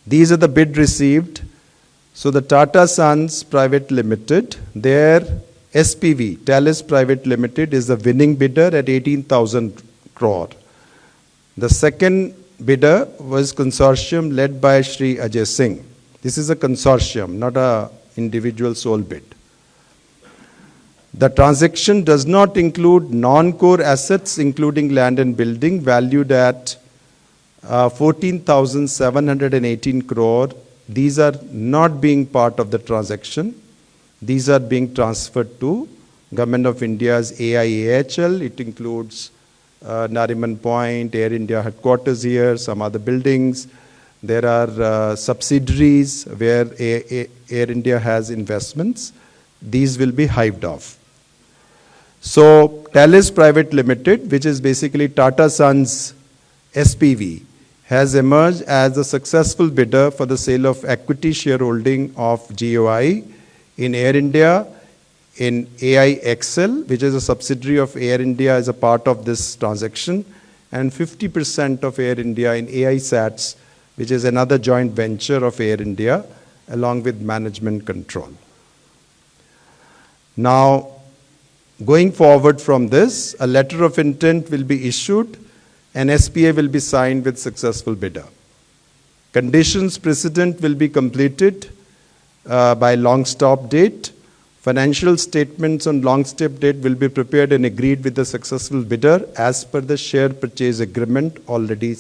These are the bid received. So the Tata Sons Private Limited, their SPV, Talis Private Limited, is the winning bidder at 18,000 crore. The second bidder was consortium led by Shri Ajay Singh. This is a consortium, not an individual sole bid. The transaction does not include non-core assets, including land and building, valued at 14,718 crore. These are not being part of the transaction. These are being transferred to Government of India's AIAHL. It includes Nariman Point, Air India headquarters here, some other buildings. There are subsidiaries where Air India has investments. These will be hived off. So Talis Private Limited, which is basically Tata Sons SPV, has emerged as a successful bidder for the sale of equity shareholding of GOI in Air India, in AIXL, which is a subsidiary of Air India as a part of this transaction, and 50% of Air India in AISATS, which is another joint venture of Air India, along with management control. Now, going forward from this, a letter of intent will be issued. An SPA will be signed with successful bidder. Conditions precedent will be completed by long stop date. Financial statements on long stop date will be prepared and agreed with the successful bidder as per the share purchase agreement already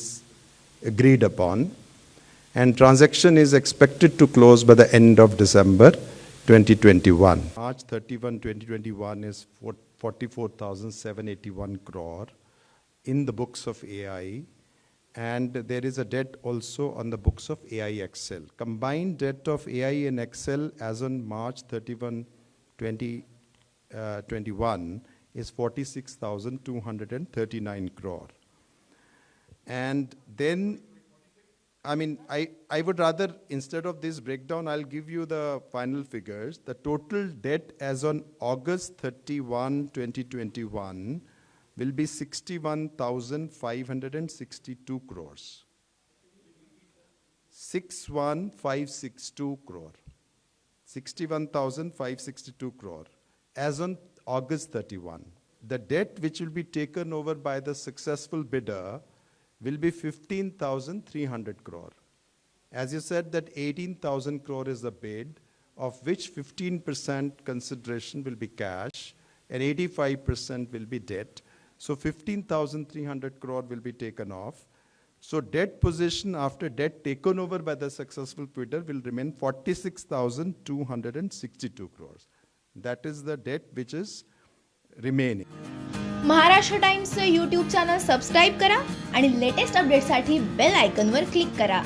agreed upon. And transaction is expected to close by the end of December 2021. March 31, 2021 is 44,781 crore in the books of AI, and there is a debt also on the books of AIXL. Combined debt of AI and XL as on March 31, 2021 is 46,239 crore. And then, I would rather, instead of this breakdown, I'll give you the final figures. The total debt as on August 31, 2021 will be 61,562 crores. 61,562 crore. 61,562 crore as on August 31. The debt which will be taken over by the successful bidder will be 15,300 crore. As you said, that 18,000 crore is the bid, of which 15% consideration will be cash and 85% will be debt. So 15,300 crore will be taken off. So debt position after debt taken over by the successful bidder will remain 46,262 crores. That is the debt which is remaining. Maharashtra टाइम्सचे YouTube channel subscribe करा आणि latest अपडेटसाठी bell आयकॉनवर click करा.